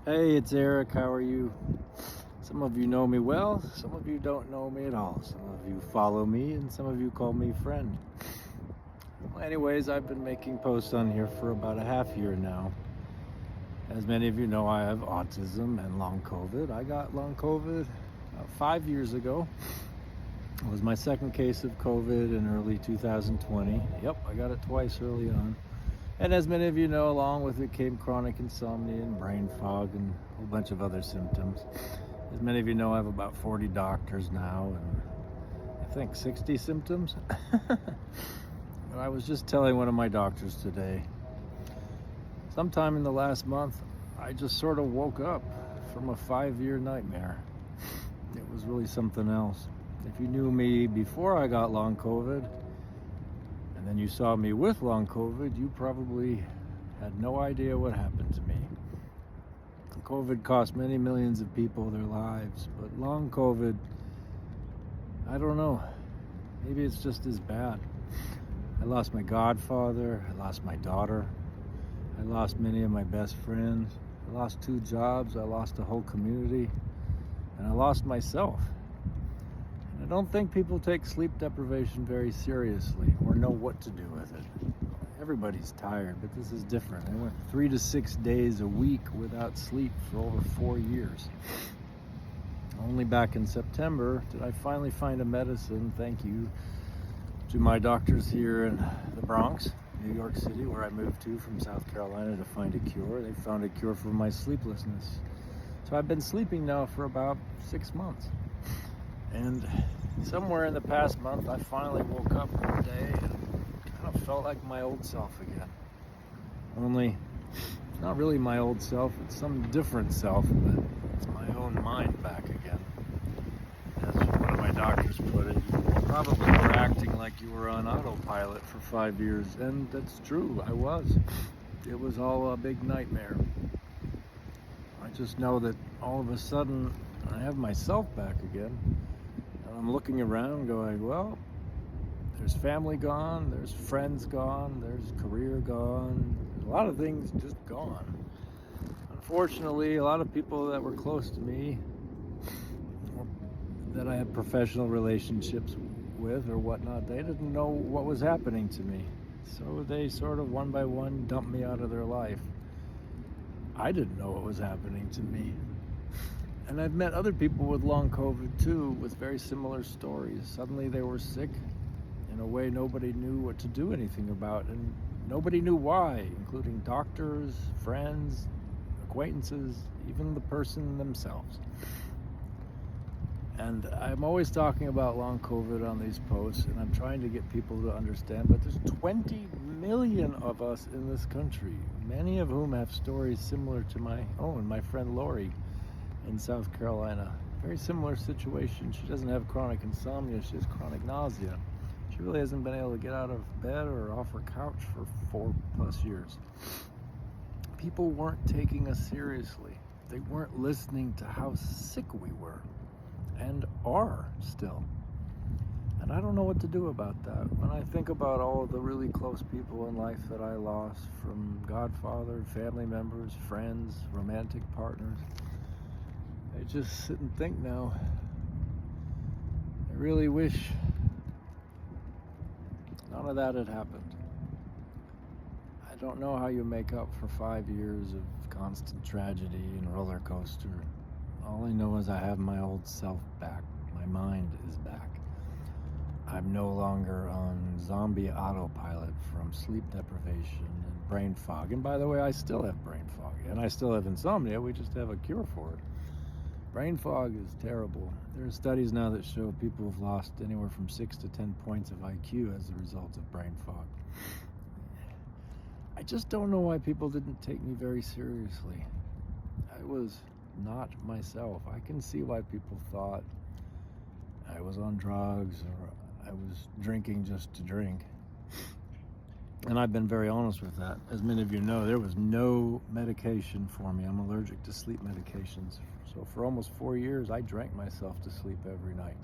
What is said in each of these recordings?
Hey, it's Arik. How are you? Some of you know me well, some of you don't know me at all. Some of you follow me, and some of you call me friend. Well, anyways, I've been making posts on here for about a half year now. As many of you know, I have autism and long COVID. I got long COVID about 5 years ago. It was my second case of COVID in early 2020. Yep, I got it twice early on. And as many of you know, along with it came chronic insomnia and brain fog and a whole bunch of other symptoms. As many of you know, I have about 40 doctors now and I think 60 symptoms. And I was just telling one of my doctors today, sometime in the last month, I just sort of woke up from a 5-year nightmare. It was really something else. If you knew me before I got long COVID, and then you saw me with long COVID, you probably had no idea what happened to me. COVID cost many millions of people their lives, but long COVID, I don't know. Maybe it's just as bad. I lost my godfather, I lost my daughter, I lost many of my best friends, I lost 2 jobs, I lost a whole community, and I lost myself. I don't think people take sleep deprivation very seriously or know what to do with it. Everybody's tired, but this is different. I went 3 to 6 days a week without sleep for over 4 years. Only back in September did I finally find a medicine, thank you to my doctors here in the Bronx, New York City, where I moved to from South Carolina to find a cure. They found a cure for my sleeplessness. So I've been sleeping now for about 6 months. And somewhere in the past month, I finally woke up one day and kind of felt like my old self again. Only, it's not really my old self, it's some different self, but it's my own mind back again. As one of my doctors put it, you probably were acting like you were on autopilot for 5 years, and that's true, I was. It was all a big nightmare. I just know that all of a sudden, I have myself back again. I'm looking around going, well, there's family gone, there's friends gone, there's career gone, there's a lot of things just gone. Unfortunately, a lot of people that were close to me, that I had professional relationships with or whatnot, they didn't know what was happening to me. So they sort of one by one dumped me out of their life. I didn't know what was happening to me. And I've met other people with long COVID too, with very similar stories. Suddenly they were sick in a way nobody knew what to do anything about, and nobody knew why, including doctors, friends, acquaintances, even the person themselves. And I'm always talking about long COVID on these posts, and I'm trying to get people to understand, but there's 20 million of us in this country, many of whom have stories similar to my own. My friend Lori in South Carolina, very similar situation. She doesn't have chronic insomnia, she has chronic nausea. She really hasn't been able to get out of bed or off her couch for 4+ years. People weren't taking us seriously. They weren't listening to how sick we were and are still. And I don't know what to do about that. When I think about all of the really close people in life that I lost, from godfather, family members, friends, romantic partners, I just sit and think now, I really wish none of that had happened. I don't know how you make up for 5 years of constant tragedy and roller coaster. All I know is I have my old self back. My mind is back. I'm no longer on zombie autopilot from sleep deprivation and brain fog. And by the way, I still have brain fog and I still have insomnia. We just have a cure for it. Brain fog is terrible. There are studies now that show people have lost anywhere from 6 to 10 points of IQ as a result of brain fog. I just don't know why people didn't take me very seriously. I was not myself. I can see why people thought I was on drugs or I was drinking just to drink. And I've been very honest with that. As many of you know, there was no medication for me. I'm allergic to sleep medications. So for almost 4 years, I drank myself to sleep every night.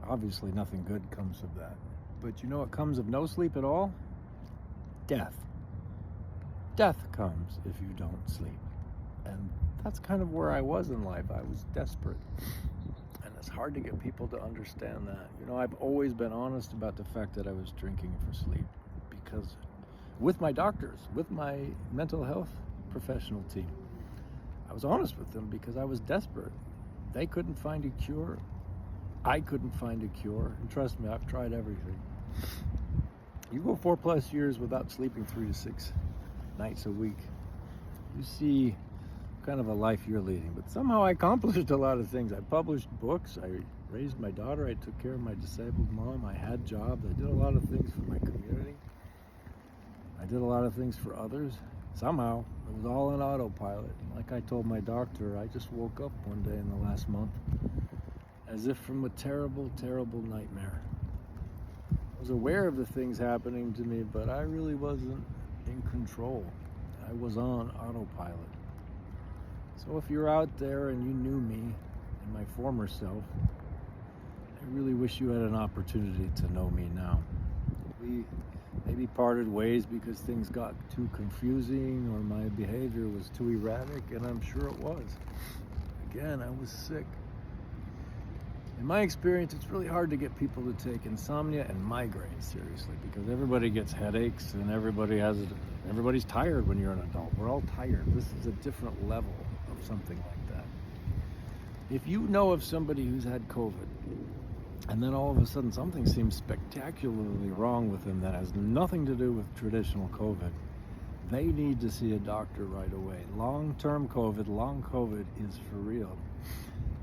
Obviously, nothing good comes of that. But you know what comes of no sleep at all? Death. Death comes if you don't sleep. And that's kind of where I was in life. I was desperate. And it's hard to get people to understand that. You know, I've always been honest about the fact that I was drinking for sleep, because with my doctors, with my mental health professional team, I was honest with them because I was desperate. They couldn't find a cure. I couldn't find a cure. And trust me, I've tried everything. You go 4+ years without sleeping 3 to 6 nights a week, you see kind of a life you're leading. But somehow I accomplished a lot of things. I published books, I raised my daughter, I took care of my disabled mom, I had jobs, I did a lot of things for my community. I did a lot of things for others. Somehow, it was all in autopilot. Like I told my doctor, I just woke up one day in the last month as if from a terrible, terrible nightmare. I was aware of the things happening to me, but I really wasn't in control. I was on autopilot. So if you're out there and you knew me and my former self, I really wish you had an opportunity to know me now. We maybe parted ways because things got too confusing or my behavior was too erratic, and I'm sure it was. Again, I was sick. In my experience, it's really hard to get people to take insomnia and migraines seriously, because everybody gets headaches and everybody's tired when you're an adult. We're all tired. This is a different level of something like that. If you know of somebody who's had COVID, and then all of a sudden something seems spectacularly wrong with them that has nothing to do with traditional COVID, they need to see a doctor right away. Long-term COVID, long COVID is for real.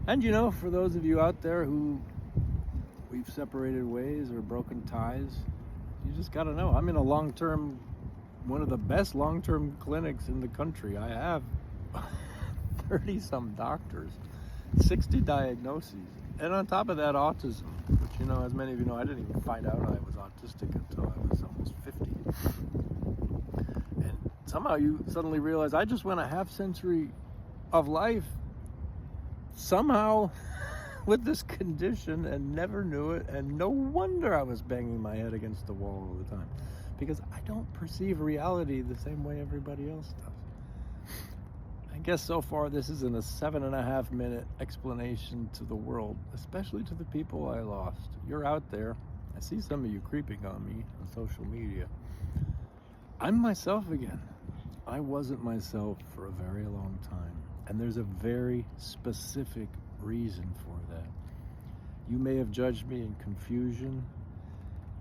And you know, for those of you out there who we've separated ways or broken ties, you just gotta know, I'm in a long-term, one of the best long-term clinics in the country. I have 30-some doctors, 60 diagnoses, and on top of that, autism, which, you know, as many of you know, I didn't even find out I was autistic until I was almost 50. And somehow you suddenly realize I just went a half century of life somehow with this condition and never knew it, and no wonder I was banging my head against the wall all the time, because I don't perceive reality the same way everybody else does. I guess so far this isn't a 7.5 minute explanation to the world, especially to the people I lost. You're out there. I see some of you creeping on me on social media. I'm myself again. I wasn't myself for a very long time. And there's a very specific reason for that. You may have judged me in confusion.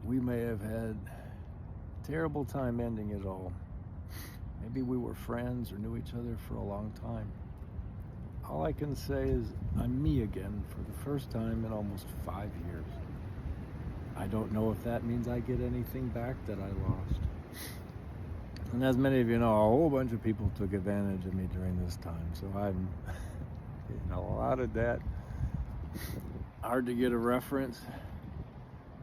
We may have had a terrible time ending it all. Maybe we were friends or knew each other for a long time. All I can say is I'm me again for the first time in almost 5 years. I don't know if that means I get anything back that I lost. And as many of you know, a whole bunch of people took advantage of me during this time. So I'm a lot of that. Hard to get a reference,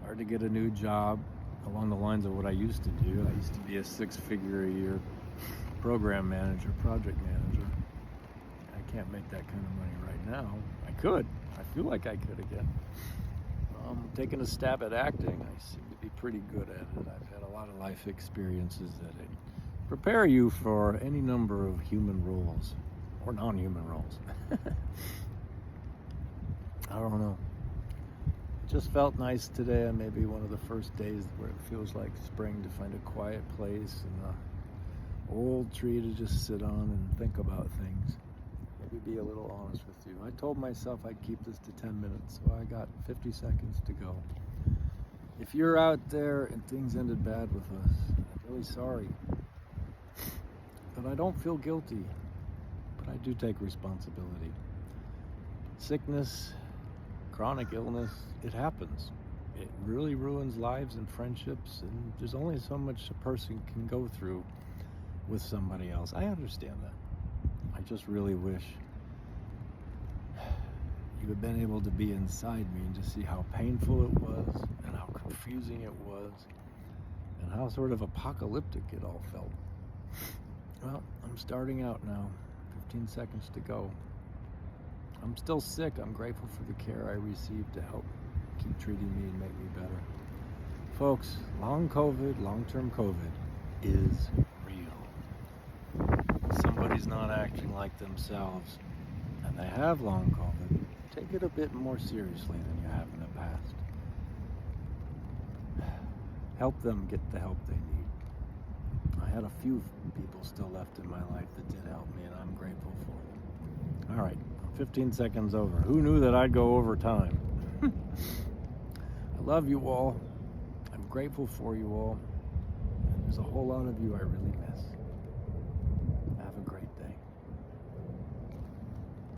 hard to get a new job along the lines of what I used to do. I used to be a 6-figure-a-year program manager, project manager. I can't make that kind of money right now. I could. I feel like I could again. Taking a stab at acting, I seem to be pretty good at it. I've had a lot of life experiences that prepare you for any number of human roles or non-human roles. I don't know. It just felt nice today, and maybe one of the first days where it feels like spring, to find a quiet place and an old tree to just sit on and think about things. Maybe be a little honest with you. I told myself I'd keep this to 10 minutes, so I got 50 seconds to go. If you're out there and things ended bad with us, I'm really sorry. But I don't feel guilty, but I do take responsibility. Sickness, chronic illness, it happens. It really ruins lives and friendships, and there's only so much a person can go through with somebody else. I understand that. I just really wish you had been able to be inside me and just see how painful it was and how confusing it was and how sort of apocalyptic it all felt. Well, I'm starting out now. 15 seconds to go. I'm still sick. I'm grateful for the care I received to help keep treating me and make me better. Folks, long COVID, long-term COVID is real. Somebody's somebody's not acting like themselves and they have long COVID, take it a bit more seriously than you have in the past. Help them get the help they need. I had a few people still left in my life that did help me, and I'm grateful for them. All right, 15 seconds over. Who knew that I'd go over time? I love you all. I'm grateful for you all. There's a whole lot of you I really miss.